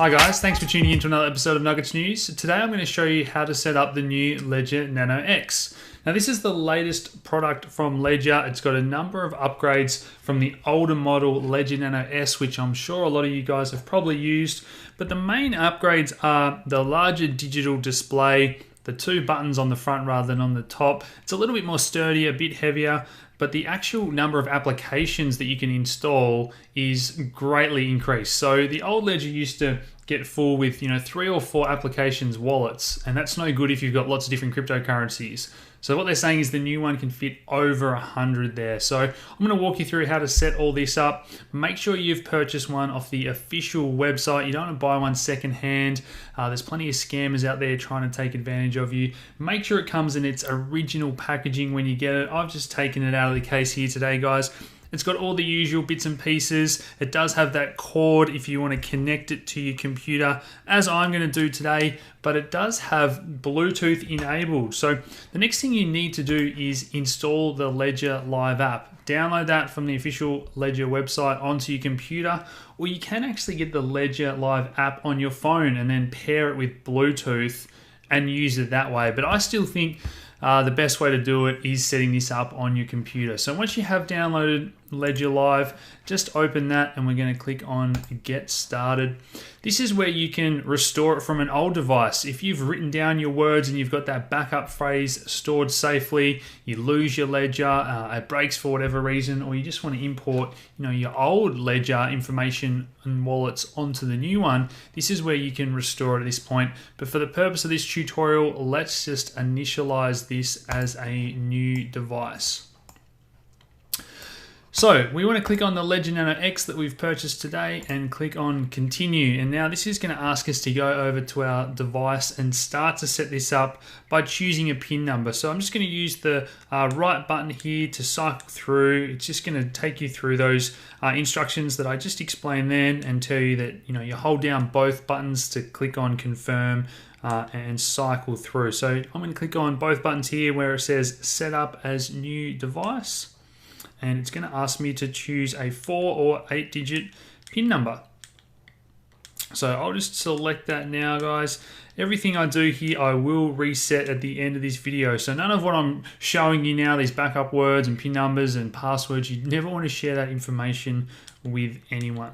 Hi guys, thanks for tuning in to another episode of Nuggets News. Today I'm going to show you how to set up the new Ledger Nano X. Now this is the latest product from Ledger. It's got a number of upgrades from the older model Ledger Nano S, which I'm sure a lot of you guys have probably used. But the main upgrades are the larger digital display, the two buttons on the front rather than on the top. It's a little bit more sturdy, a bit heavier, but the actual number of applications that you can install is greatly increased. So the old Ledger used to get full with 3 or 4 applications wallets, and that's no good if you've got lots of different cryptocurrencies. So what they're saying is the new one can fit over 100 there. So I'm going to walk you through how to set all this up. Make sure you've purchased one off the official website. You don't want to buy one secondhand. There's plenty of scammers out there trying to take advantage of you. Make sure it comes in its original packaging when you get it. I've just taken it out of the case here today, guys. It's got all the usual bits and pieces. It does have that cord if you want to connect it to your computer, as I'm going to do today, but it does have Bluetooth enabled. So the next thing you need to do is install the Ledger Live app. Download that from the official Ledger website onto your computer, or you can actually get the Ledger Live app on your phone and then pair it with Bluetooth and use it that way. But I still think the best way to do it is setting this up on your computer. So once you have downloaded Ledger Live, just open that and we're going to click on Get Started. This is where you can restore it from an old device. If you've written down your words and you've got that backup phrase stored safely, you lose your Ledger, it breaks for whatever reason, or you just want to import your old Ledger information and wallets onto the new one, this is where you can restore it at this point. But for the purpose of this tutorial, let's just initialize this as a new device. So we want to click on the Ledger Nano X that we've purchased today and click on continue. And now this is going to ask us to go over to our device and start to set this up by choosing a PIN number. So I'm just going to use the right button here to cycle through. It's just going to take you through those instructions that I just explained then and tell you that you hold down both buttons to click on confirm and cycle through. So I'm going to click on both buttons here where it says set up as new device. And it's going to ask me to choose a 4 or 8-digit PIN number. So I'll just select that now, guys. Everything I do here, I will reset at the end of this video. So none of what I'm showing you now, these backup words and PIN numbers and passwords, you never want to share that information with anyone.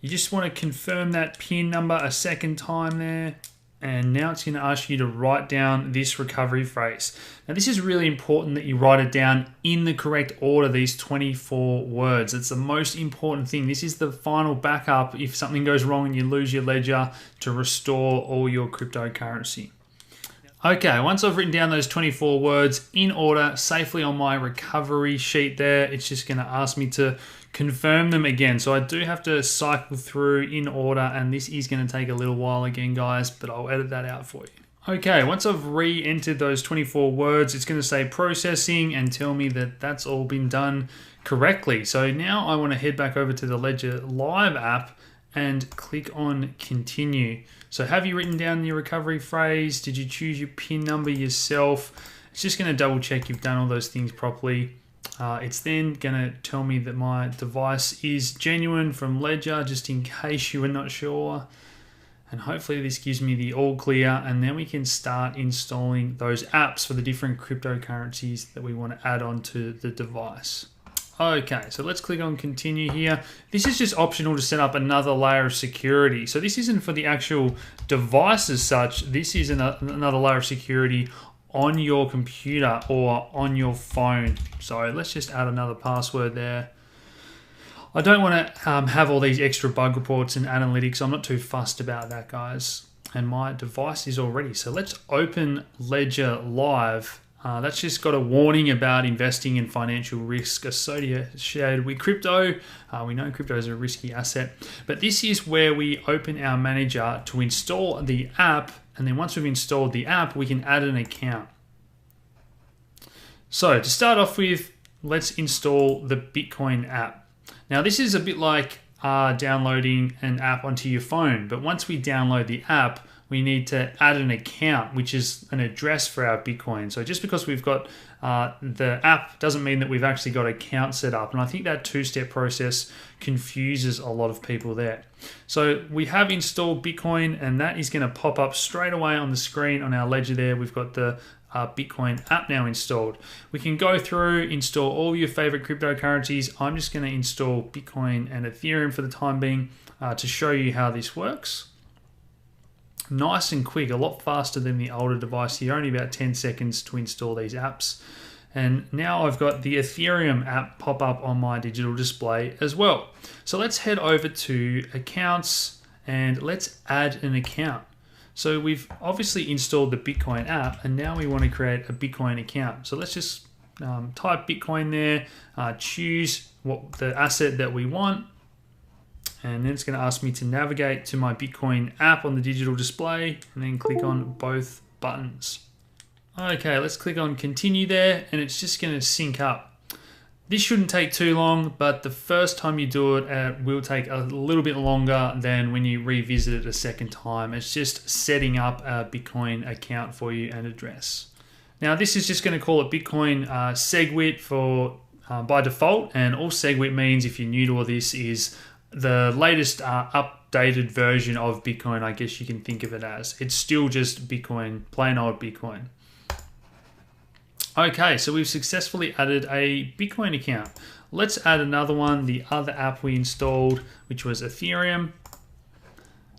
You just want to confirm that PIN number a second time there. And now it's going to ask you to write down this recovery phrase. Now this is really important that you write it down in the correct order, these 24 words. It's the most important thing. This is the final backup if something goes wrong and you lose your ledger to restore all your cryptocurrency. Okay, once I've written down those 24 words in order safely on my recovery sheet there, it's just going to ask me to confirm them again. So I do have to cycle through in order, and this is going to take a little while again, guys, but I'll edit that out for you. Okay, once I've re-entered those 24 words, it's going to say processing and tell me that that's all been done correctly. So now I want to head back over to the Ledger Live app and click on continue. So have you written down your recovery phrase? Did you choose your PIN number yourself? It's just going to double check you've done all those things properly. It's then going to tell me that my device is genuine from Ledger, just in case you were not sure. And hopefully this gives me the all clear, and then we can start installing those apps for the different cryptocurrencies that we want to add onto the device. Okay, so let's click on continue here. This is just optional to set up another layer of security. So this isn't for the actual device as such. This is another layer of security on your computer or on your phone. So let's just add another password there. I don't want to have all these extra bug reports and analytics. I'm not too fussed about that, guys. And my device is all ready. So let's open Ledger Live. That's just got a warning about investing in financial risk associated with crypto. We know crypto is a risky asset, but this is where we open our manager to install the app. And then once we've installed the app, we can add an account. So to start off with, let's install the Bitcoin app. Now this is a bit like downloading an app onto your phone, but once we download the app, we need to add an account, which is an address for our Bitcoin. So just because we've got the app doesn't mean that we've actually got an account set up. And I think that two-step process confuses a lot of people there. So we have installed Bitcoin, and that is going to pop up straight away on the screen on our ledger there. We've got the Bitcoin app now installed. We can go through, install all your favorite cryptocurrencies. I'm just going to install Bitcoin and Ethereum for the time being to show you how this works. Nice and quick, a lot faster than the older device here, only about 10 seconds to install these apps. And now I've got the Ethereum app pop up on my digital display as well. So let's head over to accounts and let's add an account. So we've obviously installed the Bitcoin app, and now we want to create a Bitcoin account. So let's just type Bitcoin there, choose what the asset that we want, and then it's going to ask me to navigate to my Bitcoin app on the digital display, and then click on both buttons. Okay, let's click on continue there, and it's just going to sync up. This shouldn't take too long, but the first time you do it will take a little bit longer than when you revisit it a second time. It's just setting up a Bitcoin account for you and address. Now this is just going to call it Bitcoin SegWit for by default, and all SegWit means, if you're new to all this, is the latest updated version of Bitcoin, I guess you can think of it as. It's still just Bitcoin, plain old Bitcoin. Okay, so we've successfully added a Bitcoin account. Let's add another one, the other app we installed, which was Ethereum.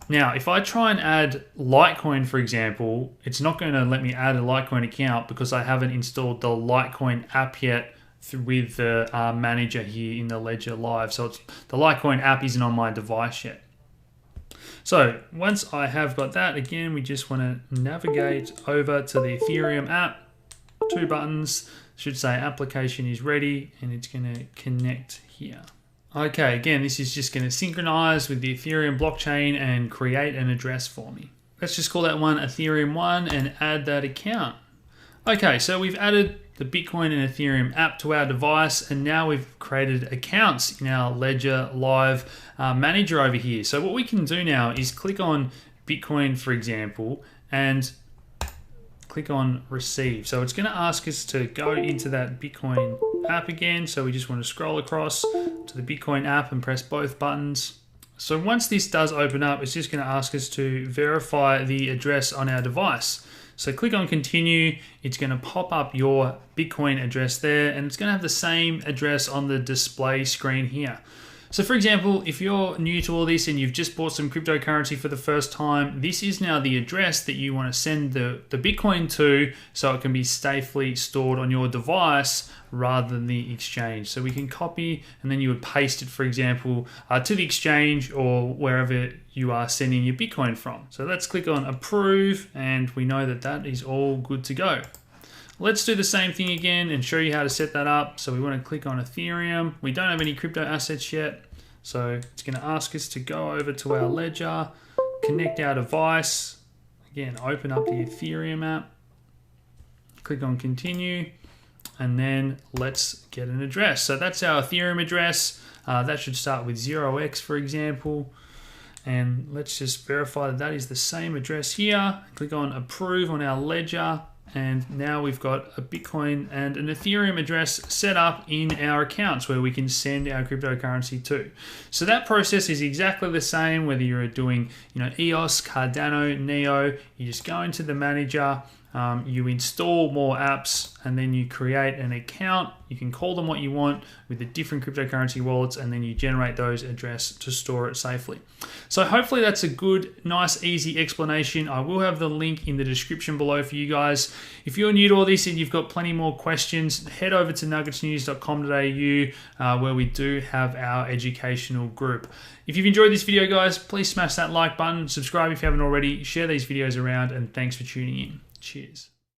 Now, if I try and add Litecoin, for example, it's not going to let me add a Litecoin account because I haven't installed the Litecoin app yet with the manager here in the Ledger Live. So the Litecoin app isn't on my device yet. So once I have got that, again, we just want to navigate over to the Ethereum app. 2 buttons, should say application is ready, and it's going to connect here. Okay, again, this is just going to synchronize with the Ethereum blockchain and create an address for me. Let's just call that one Ethereum 1 and add that account. Okay, so we've added the Bitcoin and Ethereum app to our device, and now we've created accounts in our Ledger Live manager over here. So what we can do now is click on Bitcoin, for example, and click on receive. So it's going to ask us to go into that Bitcoin app again. So we just want to scroll across to the Bitcoin app and press both buttons. So once this does open up, it's just going to ask us to verify the address on our device. So click on continue. It's going to pop up your Bitcoin address there, and it's going to have the same address on the display screen here. So for example, if you're new to all this and you've just bought some cryptocurrency for the first time, this is now the address that you want to send the Bitcoin to, so it can be safely stored on your device rather than the exchange. So we can copy, and then you would paste it, for example, to the exchange or wherever you are sending your Bitcoin from. So let's click on approve, and we know that that is all good to go. Let's do the same thing again and show you how to set that up. So we want to click on Ethereum. We don't have any crypto assets yet. So it's going to ask us to go over to our ledger, connect our device. Again, open up the Ethereum app, click on continue, and then let's get an address. So that's our Ethereum address. That should start with 0x, for example. And let's just verify that that is the same address here. Click on approve on our ledger. And now we've got a Bitcoin and an Ethereum address set up in our accounts where we can send our cryptocurrency to. So that process is exactly the same whether you're doing, EOS, Cardano, Neo. You just go into the manager, you install more apps, and then you create an account. You can call them what you want with the different cryptocurrency wallets, and then you generate those address to store it safely. So hopefully that's a good, nice, easy explanation. I will have the link in the description below for you guys. If you're new to all this and you've got plenty more questions, head over to nuggetsnews.com.au where we do have our educational group. If you've enjoyed this video, guys, please smash that like button, subscribe if you haven't already, share these videos around, and thanks for tuning in. Cheers.